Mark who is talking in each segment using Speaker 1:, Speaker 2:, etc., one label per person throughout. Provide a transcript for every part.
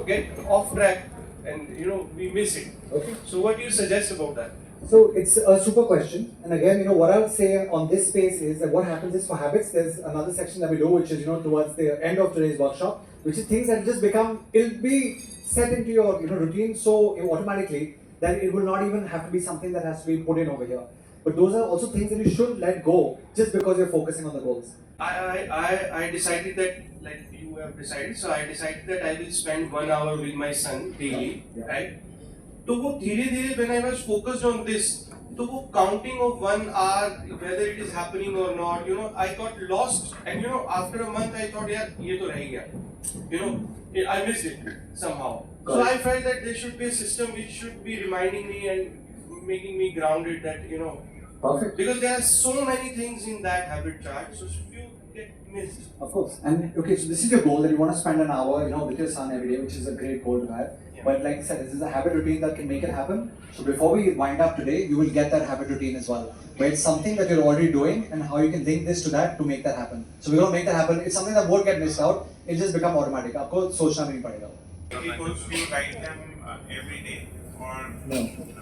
Speaker 1: get off track and we miss it.
Speaker 2: Okay.
Speaker 1: So what do you suggest about that?
Speaker 2: So it's a super question, and again, what I would say on this space is that what happens is for habits, there's another section that we do, which is towards the end of today's workshop, which is things that just it'll be set into your routine so automatically that it will not even have to be something that has to be put in over here. But those are also things that you should let go just because you're focusing on the goals.
Speaker 1: I decided that, like you have decided, so I decided that I will spend 1 hour with my son daily,
Speaker 2: Yeah.
Speaker 1: right? तो वो धीरे धीरे when I was focused on this, तो वो counting of 1 hour, whether it is happening or not, I got lost, and after a month I thought, यार ये तो रह गया, I missed it somehow. So I felt that there should be a system which should be reminding me and making me grounded that
Speaker 2: Perfect.
Speaker 1: because there are so many things in that habit chart, so few get missed.
Speaker 2: Of course. And okay, so this is your goal that you want to spend an hour, with your son every day, which is a great goal to have.
Speaker 1: Yeah.
Speaker 2: But like I said, this is a habit routine that can make it happen. So before we wind up today, you will get that habit routine as well. But it's something that you're already doing and how you can link this to that to make that happen. So we're going to make that happen. It's something that won't get missed out. It'll just become automatic. आपको सोचना भी नहीं पड़ेगा.
Speaker 3: Because you write them every day or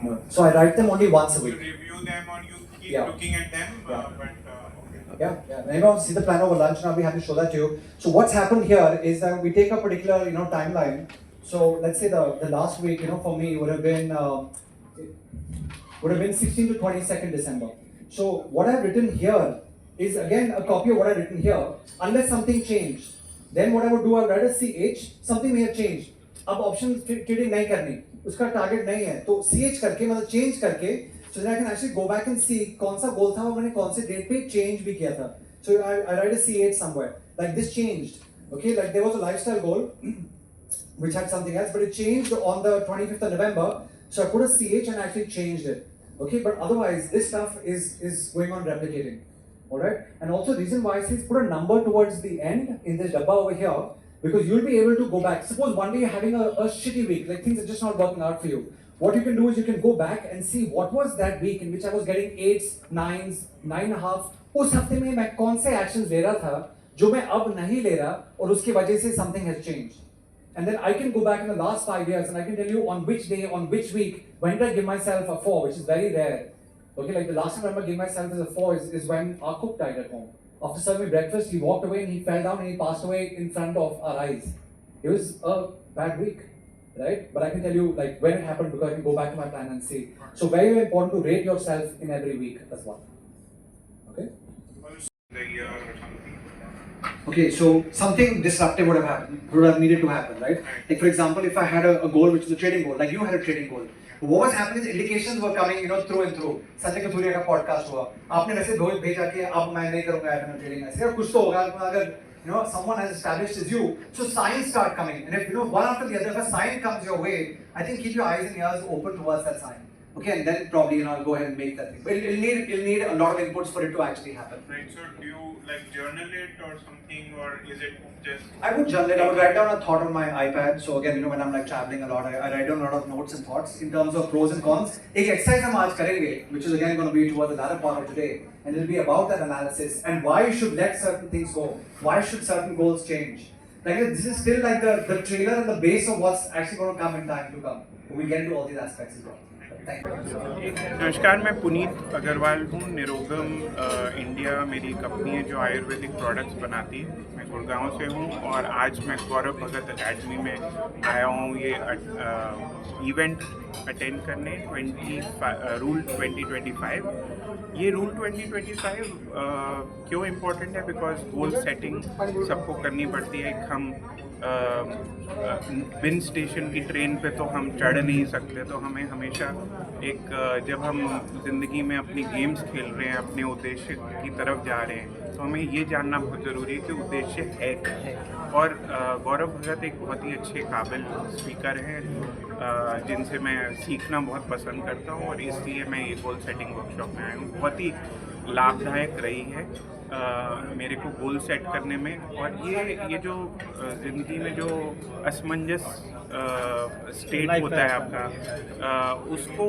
Speaker 2: No. So I write them only once a
Speaker 3: you
Speaker 2: week.
Speaker 3: review them or you keep
Speaker 2: Yeah.
Speaker 3: looking at them,
Speaker 2: Yeah.
Speaker 3: but okay.
Speaker 2: Yeah. Maybe I'll see the plan over lunch and I'll be happy to show that to you. So what's happened here is that we take a particular, timeline. So let's say the last week, for me would have been 16 to 22nd December. So what I've written here is again a copy of what I've written here, unless something changed. Then what I would do, I would write a CH, something may have changed. अब option trading नहीं करनी, उसका target नहीं है, तो CH करके मतलब change करके, so that I can actually go back and see कौन सा गोल था और मैंने कौन से डेट पे चेंज भी किया था. So I write a CH somewhere, like this changed, okay, like there was a lifestyle goal which had something else, but it changed on the 25th of November, so I put a CH and actually changed it, okay, but otherwise this stuff is going on replicating, alright, and also the reason why I say put a number towards the end in this dabba over here, because you'll be able to go back. Suppose one day you're having a shitty week, like things are just not working out for you. What you can do is you can go back and see what was that week in which I was getting 8s, 9s, 9.5. उस हफ्ते में मैं कौन से actions ले रहा था जो मैं अब नहीं ले रहा और उसकी वजह से something has changed. And then I can go back in the last 5 years and I can tell you on which day, on which week, when did I give myself a 4, which is very rare. Okay, like the last time I remember giving myself as a 4 is when our cook died at home. After serving me breakfast, he walked away and he fell down and he passed away in front of our eyes. It was a bad week, right? But I can tell you like when it happened because I can go back to my plan and see. So very, very important to rate yourself in every week as well. Okay?
Speaker 3: The year or something.
Speaker 2: Okay, so something disruptive would have needed to happen, right? Like for example, if I had a goal which is a trading goal, like you had a trading goal. What was happening is indications were coming, through and through. Sanjay Kathuria का podcast हुआ. आपने वैसे दो भेजा कि अब मैं नहीं करूँगा FNO trading ऐसे और कुछ तो होगा अगर someone has established as you. So signs start coming, and if one after the other, if a sign comes your way, I think keep your eyes and ears open towards that sign. Okay, and then probably I'll go ahead and make that thing. But it'll need a lot of inputs for it to actually happen.
Speaker 3: Right. So do you like journal it or something, or is it just?
Speaker 2: I would journal it. I would write down a thought on my iPad. So again, when I'm like traveling a lot, I write down a lot of notes and thoughts in terms of pros and cons. एक exercise हम आज करेंगे, which is again going to be towards the latter part of today, and it'll be about that analysis and why you should let certain things go. Why should certain goals change? Like this is still like the trailer and the base of what's actually going to come in time to come. We'll get into all these aspects as well.
Speaker 3: नमस्कार, मैं पुनीत अग्रवाल हूँ. Nirogam India मेरी company है जो Ayurvedic products बनाती है. मैं गुड़गांव से हूँ और आज मैं गौरव भगत अकेडमी में आया हूँ ये इवेंट अटेंड करने. रूल 2025. ये रूल 2025 क्यों इम्पोर्टेंट है? बिकॉज गोल सेटिंग सबको करनी पड़ती है. हम विन स्टेशन की ट्रेन पे तो हम चढ़ नहीं सकते, तो हमें हमेशा एक जब हम ज़िंदगी में अपनी गेम्स खेल रहे हैं, अपने उद्देश्य की तरफ जा रहे हैं, तो हमें ये जानना बहुत ज़रूरी है कि उद्देश्य है क्या. और गौरव भगत एक बहुत ही अच्छे काबिल स्पीकर हैं जिनसे मैं सीखना बहुत पसंद करता हूँ, और इसलिए मैं ये गोल सेटिंग वर्कशॉप में आया हूँ. बहुत ही लाभदायक रही है मेरे को गोल सेट करने में. और ये जो ज़िंदगी में जो असमंजस स्टेट होता है आपका, उसको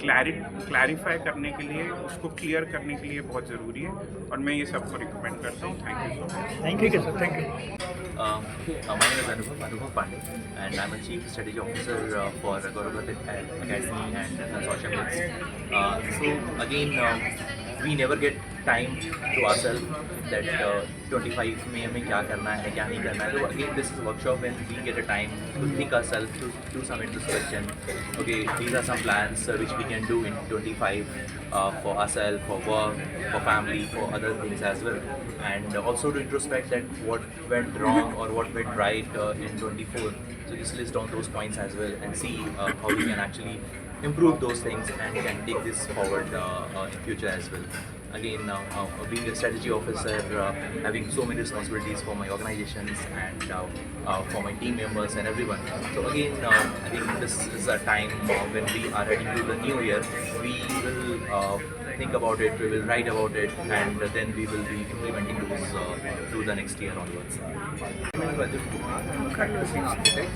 Speaker 3: क्लैरिफाई करने के लिए, उसको क्लियर करने के लिए बहुत ज़रूरी है, और मैं ये सबको रिकमेंड करता हूँ. Thank you so much.
Speaker 4: Thank you sir. Thank you. My name is Anubhav Pandey, and I'm a Chief Strategy Officer for Gaurav Academy and Consortium. So again, we never get time to ourselves that 25 में हमें क्या करना है क्या नहीं करना है. So again, this is a workshop when we get a time to think ourselves, to do some introspection. Okay, these are some plans which we can do in 25 for ourselves, for work, for family, for other things as well, and also to introspect that what went wrong or what went right in 24. So just list down those points as well and see how we can actually improve those things and can take this forward in future as well. Again, being a strategy officer, having so many responsibilities for my organizations and for my team members and everyone. So again, I think this is a time when we are heading to the new year. We will think about it, we will write about it, and then we will be implementing those to the next year onwards.
Speaker 5: My name is Rajat Kumar. I'm a practicing architect.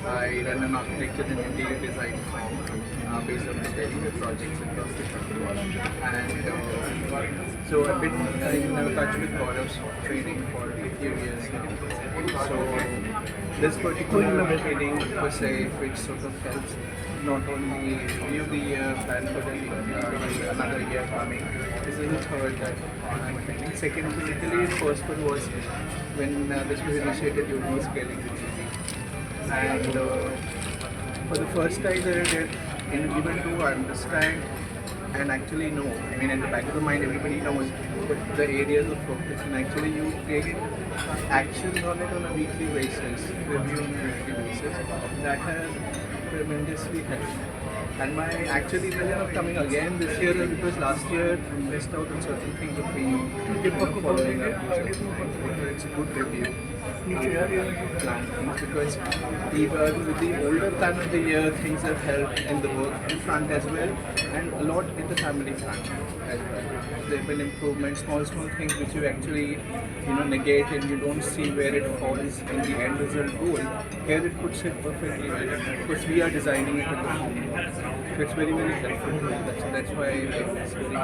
Speaker 5: I run an architecture and interior design firm based on Delhi with projects across the country. And so I've been in touch with Gaurav's training for a few years now. So this particular training per se, which sort of helps not only view the year, plan for the another year coming. This is the third that I'm attending. Second, physically, first one was when this was initiated, you were scaling with easy. And for the first time that I did, even to understand and actually know, I mean, in the back of the mind, everybody knows the areas of focus, and actually you take actions on it on a weekly basis, review on a weekly basis. That has tremendously helped. And my actually pleasure of coming again this year is because last year I missed out on certain things of being following up. It's a good review. Plan things because even with the older plan of the year, things have helped in the work front as well, and a lot in the family front as well. There have been improvements, small things which you actually negate and you don't see where it falls in the end result goal. Here it puts it perfectly well because we are designing it at the moment. So it's very helpful. That's why it's very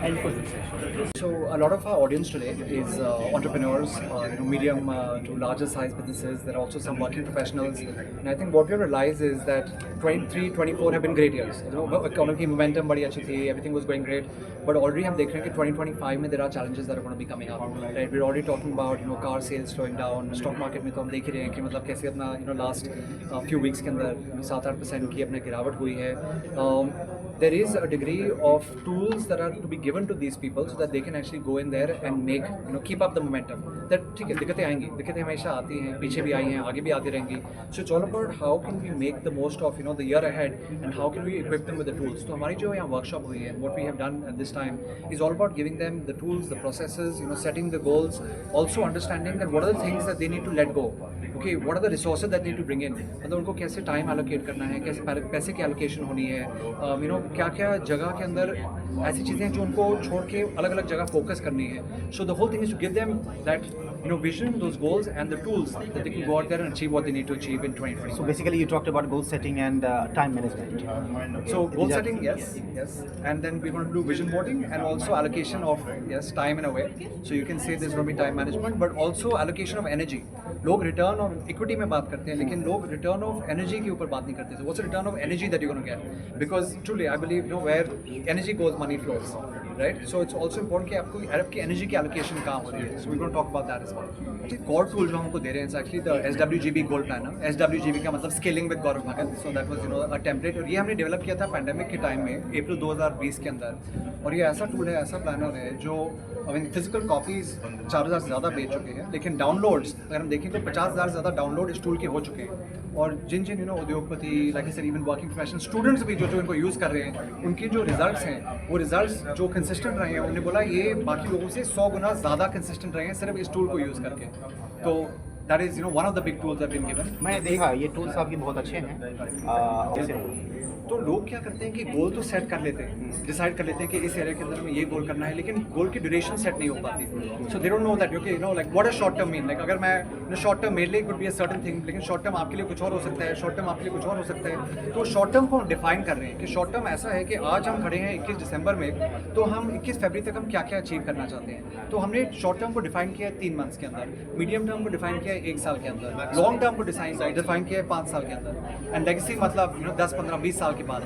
Speaker 5: and for this session.
Speaker 2: So a lot of our audience today is entrepreneurs, medium to larger size businesses. There are also some working professionals, and I think what we realize is that 23, 24 have been great years. Economic momentum बड़ी अच्छी थी, everything was going great, but already हम देख रहे हैं कि 2025 में there are challenges that are going to be coming up. Right? We're already talking about car sales slowing down, stock market में तो हम देख ही रहे हैं कि मतलब कैसे अपना last few weeks के अंदर 7-8% की अपने गिरावट हुई है. There is a degree of tools that are to be given to these people so that they can actually go in there and make keep up the momentum. That ठीक है, दिक्कतें आएंगी, दिक्कतें हमेशा आती हैं, पीछे भी आई हैं, आगे भी आती रहेंगी. So it's all about how can we make the most of the year ahead and how can we equip them with the tools. तो हमारी जो यहाँ workshop हुई है, what we have done at this time is all about giving them the tools, the processes, setting the goals, also understanding that what are the things that they need to let go. Okay, what are the resources that need to bring in? मतलब उनको कैसे time allocate करना है, कैसे पैसे की allocation होनी है, क्या क्या जगह के अंदर ऐसी चीज़ें हैं जो उनको छोड़ के अलग अलग जगह फोकस करनी है. So the whole thing is to give them that vision, those goals and the tools that they can go out there and achieve what they need to achieve in 2020.
Speaker 6: So basically you talked about goal setting and time management.
Speaker 2: So goal setting, yes, and then we're going to do vision boarding and also allocation of time in a way. So you can say there's going to be time management, but also allocation of energy. लोग return of equity में बात करते हैं, लेकिन लोग return of energy के ऊपर बात नहीं करते. So what's the return of energy that you're going to get? Because truly, I believe where energy goes, money flows, right? So it's also important कि आपकी energy की allocation कहाँ हो रही है. So we're going to talk about that as well. Core tool जो हमको दे रहे हैं, it's actually the SWGB goal planner. SWGB का मतलब scaling with Gaurav Bhagat. So that was a template और ये हमने develop किया था pandemic के time में, April 2020 के अंदर. और ये ऐसा tool है, ऐसा planner है जो physical copies 4000 से ज़्यादा बेच चुके हैं, लेकिन downloads अगर हम देखें तो 50,000 से ज़्यादा download इस tool के हो चुके हैं. और जिन उद्योगपति, like I said, even working professionals, students भी जो इनको यूज़ कर रहे हैं, उनके जो results हैं, वो results जो consistent रहे हैं, उन्हें बोला ये बाकी लोगों से 100 गुना ज़्यादा consistent रहे हैं सिर्फ इस tool को यूज़ करके. तो that is one of the big tools that have been given.
Speaker 6: मैं देखा ये टूल्स आपके बहुत अच्छे हैं.
Speaker 7: तो लोग क्या करते हैं कि गोल तो सेट कर लेते हैं, डिसाइड कर लेते हैं कि इस एरिया के अंदर में ये गोल करना है, लेकिन गोल की ड्यूरेशन सेट नहीं हो पाती. So they don't know that okay like what is short term mean. Like अगर मैं शॉर्ट टर्म मेरे लिए could be a certain thing, लेकिन शॉर्ट टर्म आपके लिए कुछ और हो सकता है, शॉर्ट टर्म आपके लिए कुछ और हो सकता है. तो शॉर्ट टर्म को डिफाइन कर रहे हैं कि शॉर्ट टर्म ऐसा है कि आज हम खड़े हैं 21 दिसंबर में, तो हम 21 फरवरी तक हम क्या क्या अचीव करना चाहते हैं. तो हमने शॉर्ट टर्म को डिफाइन किया है 3 मंथ्स के अंदर, मीडियम टर्म को डिफाइन किया है 1 साल के अंदर, लॉन्ग टर्म को डिफाइन किया है 5 साल के अंदर, एंड लेगेसी मतलब 10, 15, 20 साल के बाद.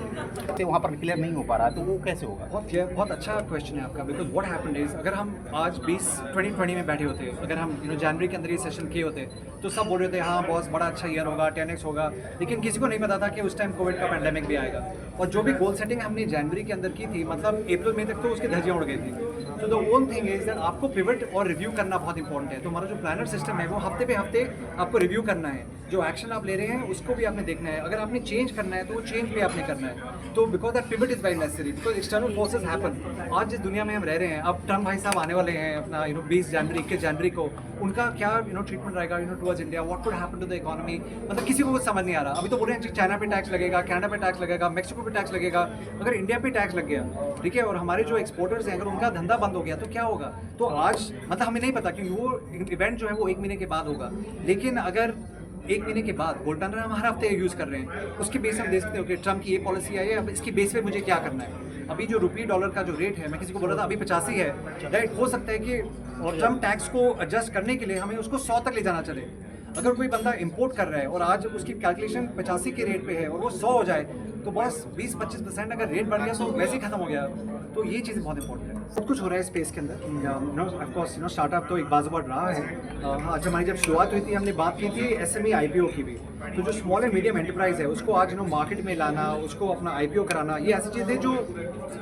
Speaker 6: तो वहाँ पर क्लियर नहीं हो पा रहा, तो वो कैसे होगा?
Speaker 7: बहुत अच्छा क्वेश्चन है आपका. बिकॉज व्हाट हैपेंड इज, अगर हम आज 2020 में बैठे होते, अगर हम जनवरी के अंदर ये सेशन किए होते, तो सब बोल रहे थे हाँ बॉस बड़ा अच्छा ईयर होगा, 10x होगा, लेकिन किसी को नहीं पता था कि उस टाइम कोविड का पैंडेमिक भी आएगा. और जो भी गोल सेटिंग हमने जनवरी के अंदर की थी, मतलब अप्रैल मई तक तो उसकी धज्जियाँ उड़ गई थी. तो the own thing is that आपको पिवट और रिव्यू करना बहुत इंपॉर्टेंट है. तो हमारा जो प्लानर सिस्टम है वो हफ्ते पे हफ्ते आपको रिव्यू करना है. जो एक्शन आप ले रहे हैं उसको भी आपने देखना है. अगर आपने चेंज करना है तो वो चेंज भी आपने करना है. तो because that pivot is very necessary, because external forces happen. आज जिस दुनिया में हम रह रहे हैं, अब ट्रम्प भाई साहब आने वाले हैं अपना 20 जनवरी 21 जनवरी को, उनका क्या ट्रीटमेंट रहेगा towards India, what could happen to the economy. मतलब किसी को कुछ समझ नहीं आ रहा. अभी तो बोल रहे हैं चाइना पे टैक्स लगेगा, कनाडा पे टैक्स लगेगा, मैक्सिको पे टैक्स लगेगा. अगर इंडिया पे टैक्स लग गया, ठीक है, और हमारे जो एक्सपोर्टर्स हैं अगर उनका धंधा बंद हो गया तो क्या होगा. तो आज मतलब हमें नहीं पता कि वो इवेंट जो है वो 1 महीने के बाद होगा, लेकिन अगर 1 महीने के बाद गोल्ड टनर हम हर हफ्ते यूज़ कर रहे हैं, उसके बेस हम देख सकते हो कि ट्रम्प की ये पॉलिसी आई है, अब इसकी बेस पे मुझे क्या करना है. अभी जो रुपये डॉलर का जो रेट है, मैं किसी को बोल रहा था अभी 85 है, राइट. हो सकता है कि ट्रम्प टैक्स को एडजस्ट करने के लिए हमें उसको 100 तक ले जाना चले. अगर कोई बंदा इंपोर्ट कर रहा है और आज उसकी कैलकुलेशन 85 के रेट पे है और वो 100 हो जाए, तो बस 20-25% अगर रेट बढ़ गया तो वैसे ही खत्म हो गया. तो ये चीज़ें बहुत इंपॉर्टेंट है. सब कुछ हो रहा है स्पेस के अंदर. ऑफ कोर्स स्टार्टअप तो एक बाज़ार रहा है. आज हमारी जब शुरुआत हुई थी हमने बात की थी SME IPO की भी. तो जो स्मॉल एंड मीडियम एंटरप्राइज है उसको आज मार्केट में लाना, उसको अपना IPO कराना, ये ऐसी चीज़ें जो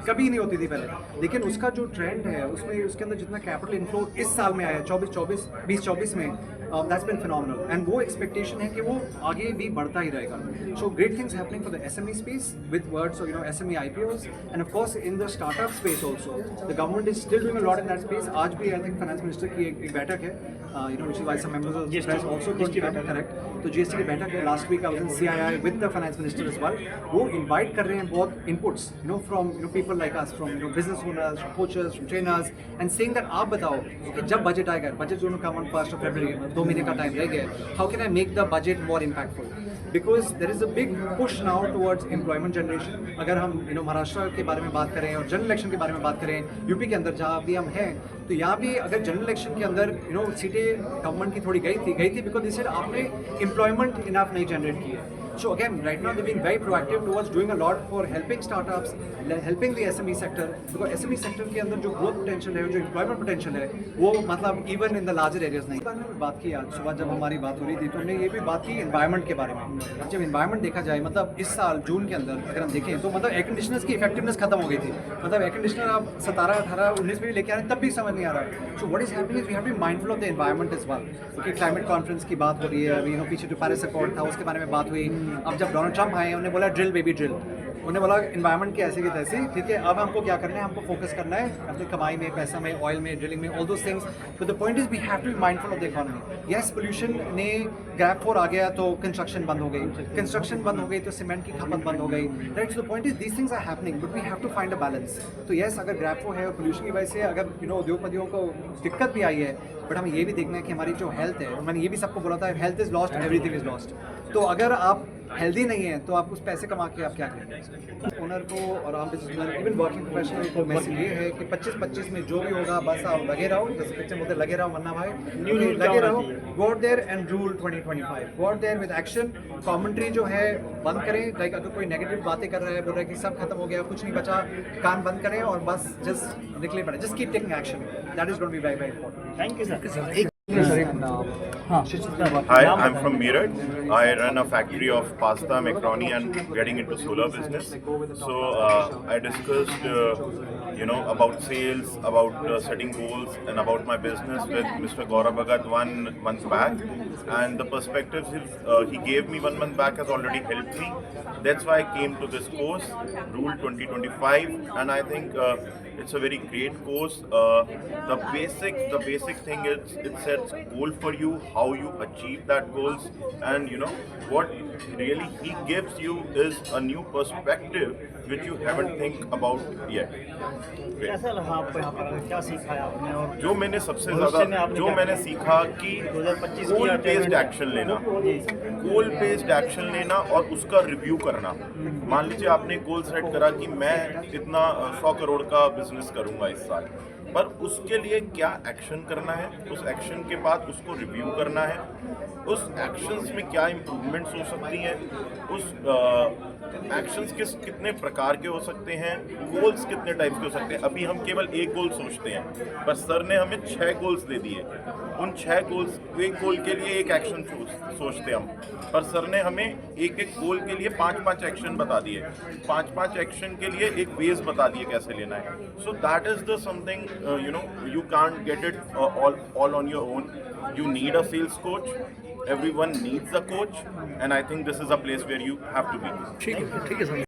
Speaker 7: कभी नहीं होती थी पहले. लेकिन उसका जो ट्रेंड है उसमें उसके अंदर जितना कैपिटल इनफ्लो इस साल में आया 2024 में, दैट्स बीन फिनोमिनल. एंड वो एक्सपेक्टेशन है कि वो आगे भी बढ़ता ही रहेगा. So great things happening for the SME space with words of SME IPOs, and of course in the startup space also the government is still doing a lot in that space. आज भी I think finance minister की एक बैठक है, which is why some members of the press also correct. तो GST की बैठक है. Last week I was in CII with the finance minister as well. वो इनवाइट कर रहे हैं बहुत inputs from people like us, from business owners, from coaches, from trainers, and saying that आप बताओ कि जब बजट आएगा, बजट जो come on 1st of February, 2 महीने का टाइम रह गया, how can I make the budget more impactful? Because there is a big push now towards employment generation. अगर हम महाराष्ट्र के बारे में बात करें और जनरल इलेक्शन के बारे में बात करें, यूपी के अंदर जहाँ भी हम हैं, तो यहाँ भी अगर जनरल इलेक्शन के अंदर सीटें गवर्नमेंट की थोड़ी गई थी बिकॉज दिस आपने एम्प्लॉयमेंट इनफ नहीं जनरेट की है. So again, right now they've been very proactive towards doing a lot for helping startups, helping the SME sector, because SME sector के अंदर जो growth potential है, जो employment potential है, वो मतलब even in the larger areas नहीं. बात की आज सुबह जब हमारी बात हो रही थी तो हमने ये भी बात की environment के बारे में. जब environment देखा जाए, मतलब इस साल जून के अंदर अगर हम देखें तो मतलब एयर कंडीशनर्स की इफेक्टिवनेस खत्म हो गई थी. मतलब एयर कंडीशनर आप 17, 18, 19 में भी लेके आ रहे हैं तब भी समझ नहीं आ रहा है. So what is happening is we have to be mindful of the environment as well. क्योंकि क्लाइमेट कॉन्फ्रेंस की बात हो रही है, अभी पीछे जो पेरिस अकॉर्ड था उसके बारे में बात हुई. अब जब डोनाल्ड ट्रम्प आए उन्होंने बोला ड्रिल बेबी ड्रिल, उन्होंने बोला इन्वायरमेंट की ऐसी की तैसी, ठीक है, अब हमको क्या करना है, हमको फोकस करना है अपनी कमाई में, पैसा में, ऑयल में, ड्रिलिंग में, all those things. But the point is we have to be mindful of the economy. Yes pollution ने ग्रैप 4 आ गया तो कंस्ट्रक्शन बंद हो गई, कंस्ट्रक्शन बंद हो गई तो सीमेंट की खपत बंद हो गई, right. So the point is these things are happening but we have to find a balance. तो यस अगर ग्रैप 4 है और पोल्यूशन की वजह से अगर उद्योगपतियों को दिक्कत भी आई है, बट हमें ये भी देखना है कि हमारी जो हेल्थ है, मैंने ये भी सबको बोला था health is lost, everything is lost. तो अगर आप हेल्दी नहीं है तो आप उस पैसे कमा के आप क्या करेंगे. ओनर को और आम बिजनेसमैन, इवन वर्किंग प्रोफेशनल को मैसेज ये है कि 25-25 में जो भी होगा बस आप लगे रहो, जैसे पिक्चर बोलते लगे रहो वरना भाई लगे रहो. Go out there and rule 2025. Go out there with action. Commentary जो है बंद करें. लाइक अगर कोई नेगेटिव बातें कर रहा है, बोल रहा है कि सब खत्म हो गया, कुछ नहीं बचा, कान बंद करें और बस जस्ट निकले पड़े. Just keep taking action. That is going to be very very important.
Speaker 6: Thank you sir.
Speaker 8: Hi, I'm from Meerut. I run a factory of pasta, macaroni, and getting into solar business. So I discussed, about sales, about setting goals, and about my business with Mr. Gaurav Bhagat 1 month back. And the perspectives he gave me 1 month back has already helped me. That's why I came to this course, Rule 2025, and I think It's a very great course. The basic thing is it sets goal for you, how you achieve that goals, and what really he gives you is a new perspective which you haven't think about yet. Great.
Speaker 9: कैसा लगा आपको यहाँ पर क्या सीखा है आपने और
Speaker 8: जो मैंने सबसे
Speaker 9: भविष्य में
Speaker 8: ज़्यादा
Speaker 9: आपने
Speaker 8: जो
Speaker 9: क्या
Speaker 8: मैंने
Speaker 9: किया?
Speaker 8: सीखा कि
Speaker 9: 2025
Speaker 8: गोल
Speaker 9: की
Speaker 8: बेस्ड एक्शन लेना,
Speaker 9: जी
Speaker 8: गोल बेस्ड एक्शन लेना और उसका रिव्यू करना। मान लीजिए आपने गोल सेट करा कि मैं इतना 100 करोड़ का बिजनेस करूंगा इस साल, पर उसके लिए क्या एक्शन करना है, उस एक्शन के बाद उसको रिव्यू करना है, उस एक्शंस में क्या इम्प्रूवमेंट्स हो सकती हैं, उस एक्शंस कितने प्रकार के हो सकते हैं, गोल्स कितने टाइप्स के हो सकते हैं। अभी हम केवल एक गोल सोचते हैं, पर सर ने हमें 6 गोल्स दे दिए। उन 6 गोल्स, एक गोल के लिए एक एक्शन सोचते हम, पर सर ने हमें एक गोल के लिए 5 एक्शन बता दिए, 5 एक्शन के लिए एक वेज बता दिए कैसे लेना है। So that is the something you can't get it all on your own. You need a sales coach. Everyone needs a coach, and I think this is a place where you have to be.
Speaker 9: ठीक है sir